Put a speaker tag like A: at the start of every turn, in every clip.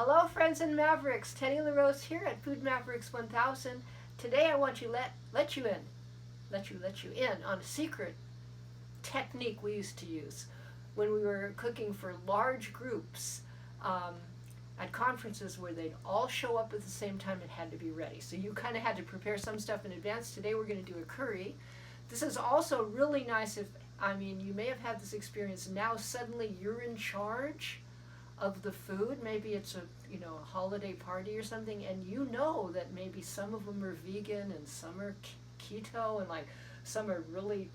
A: Hello friends and Mavericks, Teddy LaRose here at Food Mavericks 1000. Today I want to let you in on a secret technique we used to use when we were cooking for large groups um, at conferences where they'd all show up at the same time. It had to be ready. So you kind of had to prepare some stuff in advance. Today we're going to do a curry. This is also really nice if, you may have had this experience. Now suddenly you're in charge of the food. Maybe it's a holiday party or something, and you know that maybe some of them are vegan and some are keto, and like some are really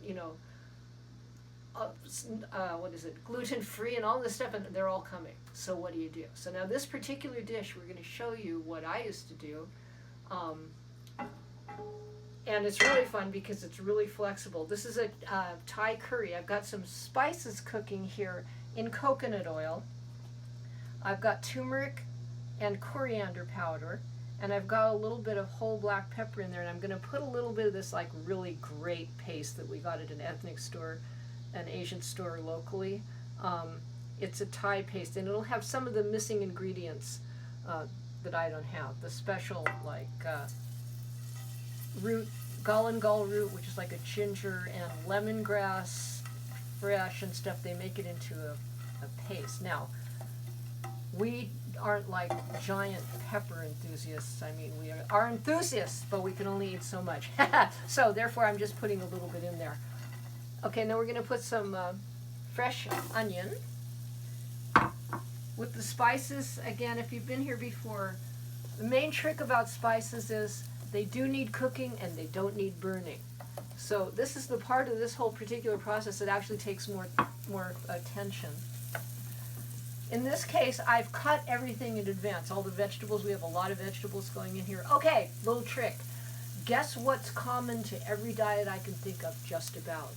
A: gluten free and all this stuff, and they're all coming. So what do you do? So now this particular dish, we're going to show you what I used to do. And it's really fun because it's really flexible. This is a Thai curry. I've got some spices cooking here in coconut oil. I've got turmeric and coriander powder, and I've got a little bit of whole black pepper in there, and I'm going to put a little bit of this like really great paste that we got at an ethnic store, an Asian store locally. It's a Thai paste, and it'll have some of the missing ingredients that I don't have. The special root, galangal root, which is like a ginger, and lemongrass fresh and stuff. They make it into a paste. Now, we aren't like giant pepper enthusiasts. We are enthusiasts, but we can only eat so much. So therefore I'm just putting a little bit in there. Okay, now we're going to put some fresh onion with the spices. Again, if you've been here before, the main trick about spices is they do need cooking and they don't need burning. So this is the part of this whole particular process that actually takes more attention. In this case, I've cut everything in advance. All the vegetables, we have a lot of vegetables going in here. Okay, little trick. Guess what's common to every diet I can think of just about?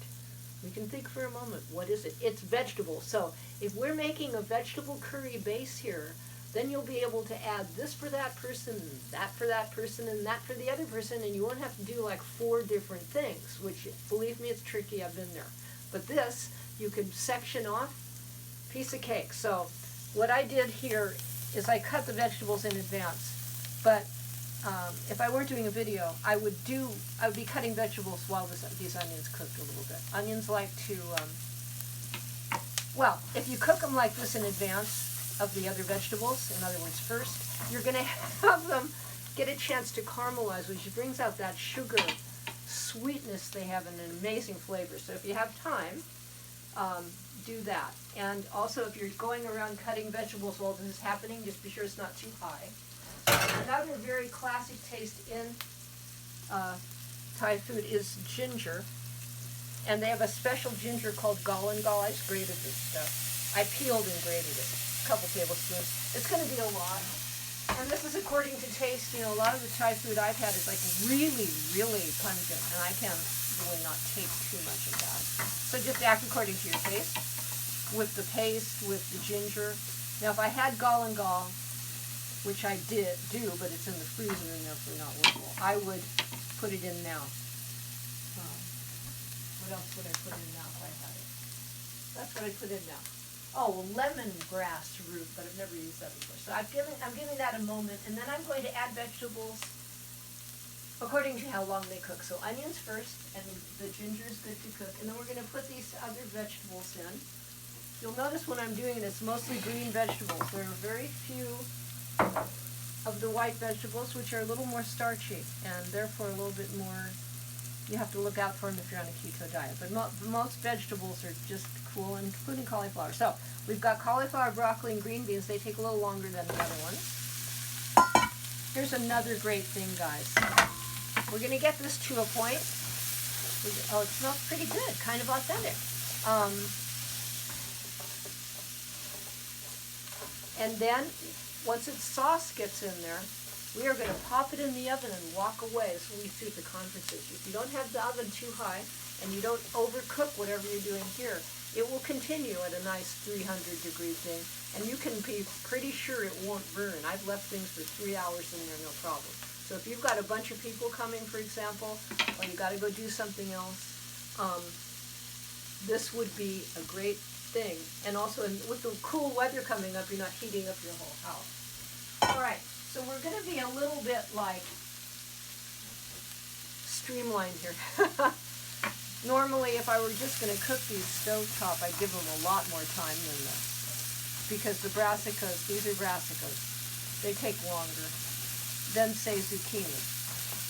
A: We can think for a moment. What is it? It's vegetables. So if we're making a vegetable curry base here, then you'll be able to add this for that person, that for that person, and that for the other person, and you won't have to do like 4 different things, which, believe me, it's tricky. I've been there. But this, you can section off. Piece of cake. So what I did here is I cut the vegetables in advance, but if I weren't doing a video, I would be cutting vegetables while these onions cooked a little bit. Onions like to, if you cook them like this in advance of the other vegetables, in other words, first, you're going to have them get a chance to caramelize, which brings out that sugar sweetness they have and an amazing flavor. So if you have time, do that. And also, if you're going around cutting vegetables while this is happening, just be sure it's not too high. Another very classic taste in Thai food is ginger. And they have a special ginger called galangal. I just grated this stuff. I peeled and grated it. A couple tablespoons. It's going to be a lot. And this is according to taste. A lot of the Thai food I've had is like really, really pungent. And I can really not take too much of that. So just act according to your taste with the paste, with the ginger. Now if I had galangal, which I do, but it's in the freezer and therefore not workable, I would put it in now. What else would I put in now if I had it? That's what I put in now. Oh, lemongrass root, but I've never used that before. So I'm giving that a moment, and then I'm going to add vegetables according to how long they cook. So onions first, and the ginger is good to cook. And then we're going to put these other vegetables in. You'll notice when I'm doing it, it's mostly green vegetables. There are very few of the white vegetables, which are a little more starchy, and therefore a little bit more, you have to look out for them if you're on a keto diet. But most vegetables are just cool, including cauliflower. So we've got cauliflower, broccoli, and green beans. They take a little longer than the other ones. Here's another great thing, guys. We're going to get this to a point. Oh, it smells pretty good, kind of authentic. And then, once its sauce gets in there, we are going to pop it in the oven and walk away. That's what we see at the conferences. If you don't have the oven too high and you don't overcook whatever you're doing here, it will continue at a nice 300-degree thing, and you can be pretty sure it won't burn. I've left things for 3 hours in there, no problem. So if you've got a bunch of people coming, for example, or you got to go do something else, this would be a great thing. And also, with the cool weather coming up, you're not heating up your whole house. All right, so we're going to be a little bit like streamlined here. Normally, if I were just going to cook these stovetop, I'd give them a lot more time than this. Because the brassicas, these are brassicas, they take longer than, say, zucchini.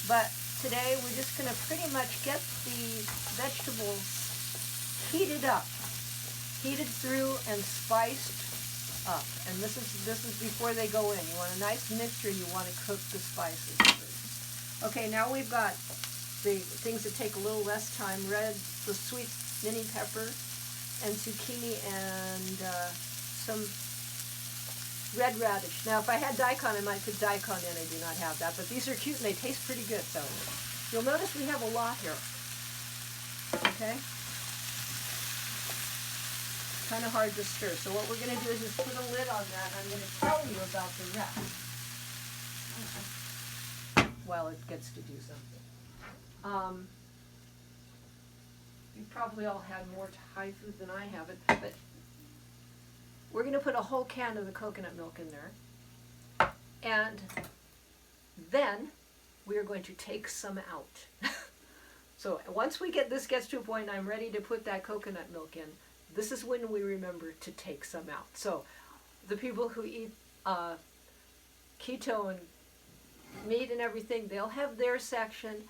A: But today, we're just going to pretty much get the vegetables heated up, heated through and spiced up. And this is before they go in. You want a nice mixture, you want to cook the spices first. Okay, now we've got the things that take a little less time, the sweet mini pepper and zucchini and some red radish. Now if I had daikon, I might put daikon in. I do not have that, but these are cute and they taste pretty good. So you'll notice we have a lot here. Okay? Kind of hard to stir. So what we're going to do is just put a lid on that. I'm going to tell you about the rest while it gets to do something. You probably all had more Thai food than I have, but we're going to put a whole can of the coconut milk in there, and then we are going to take some out. So once this gets to a point and I'm ready to put that coconut milk in, this is when we remember to take some out. So the people who eat keto and meat and everything, they'll have their section.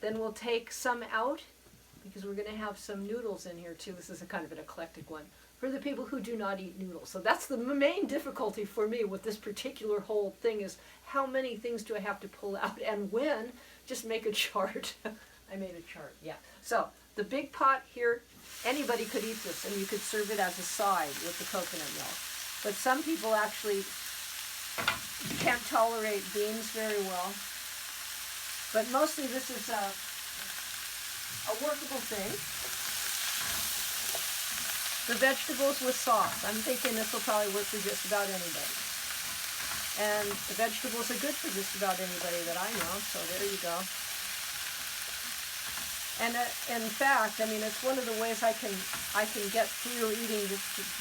A: Then we'll take some out because we're going to have some noodles in here too. This is a kind of an eclectic one for the people who do not eat noodles. So that's the main difficulty for me with this particular whole thing, is how many things do I have to pull out and when. Just make a chart. I made a chart, yeah. So the big pot here, anybody could eat this and you could serve it as a side with the coconut milk. But some people actually can't tolerate beans very well. But mostly this is a workable thing. The vegetables with sauce. I'm thinking this will probably work for just about anybody. And the vegetables are good for just about anybody that I know, so there you go. And in fact, I mean, it's one of the ways I can get through eating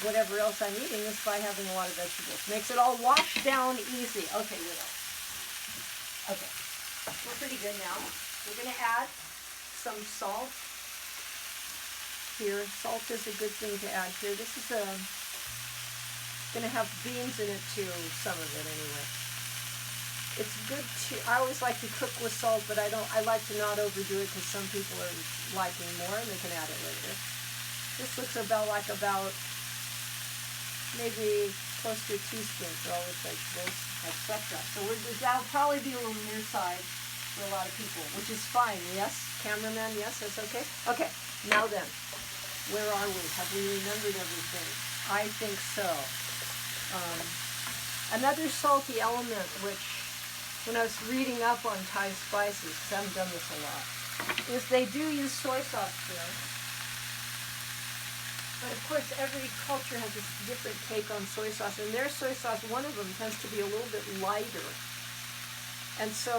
A: whatever else I'm eating is by having a lot of vegetables. Makes it all wash down easy. Okay, what else? Okay. We're pretty good now. We're going to add some salt here. Salt is a good thing to add here. This is going to have beans in it too, some of it anyway. It's good to, I always like to cook with salt, but I like to not overdo it because some people are liking more and they can add it later. This looks about maybe close to a teaspoon for all the vegetables, etc. So that'll probably be a little near side for a lot of people, which is fine. Yes, cameraman, yes, that's okay. Okay, now then, where are we? Have we remembered everything? I think so. Another salty element, which when I was reading up on Thai spices, because I haven't done this a lot, is they do use soy sauce here. But of course, every culture has a different take on soy sauce, and their soy sauce, one of them tends to be a little bit lighter. And so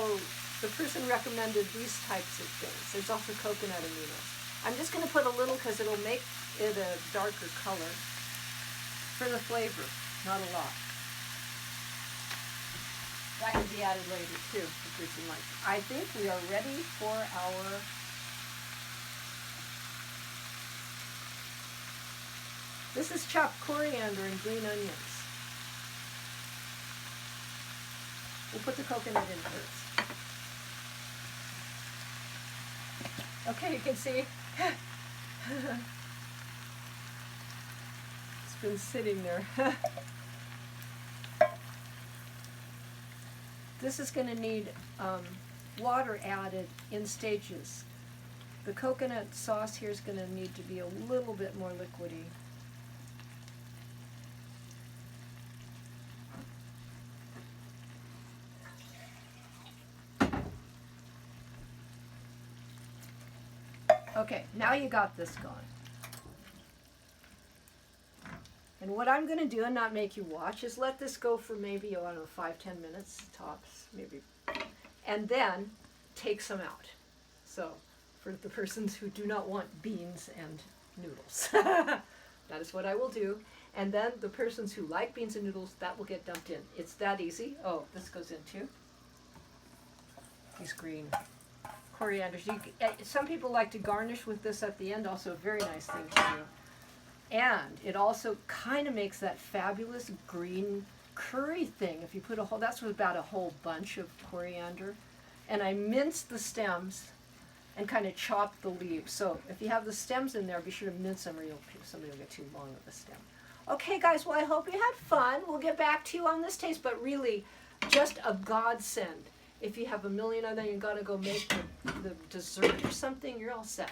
A: the person recommended these types of things. There's also coconut aminos. I'm just going to put a little because it'll make it a darker color for the flavor, not a lot. That can be added later too, if the person likes it. I think we are ready for our This is chopped coriander and green onions. We'll put the coconut in first. Okay, you can see it's been sitting there. This is going to need water added in stages. The coconut sauce here is going to need to be a little bit more liquidy. Okay, now you got this going. And what I'm going to do, and not make you watch, is let this go for maybe, I don't know, 5-10 minutes tops, maybe. And then take some out. So, for the persons who do not want beans and noodles. That is what I will do. And then the persons who like beans and noodles, that will get dumped in. It's that easy. Oh, this goes in too. These green corianders. Some people like to garnish with this at the end, also a very nice thing to do. And it also kind of makes that fabulous green curry thing. If you put that's about a whole bunch of coriander. And I minced the stems and kind of chopped the leaves. So if you have the stems in there, be sure to mince them or somebody will get too long of the stem. Okay, guys, well, I hope you had fun. We'll get back to you on this taste, but really, just a godsend. If you have a million of them, you got to go make the dessert or something, you're all set.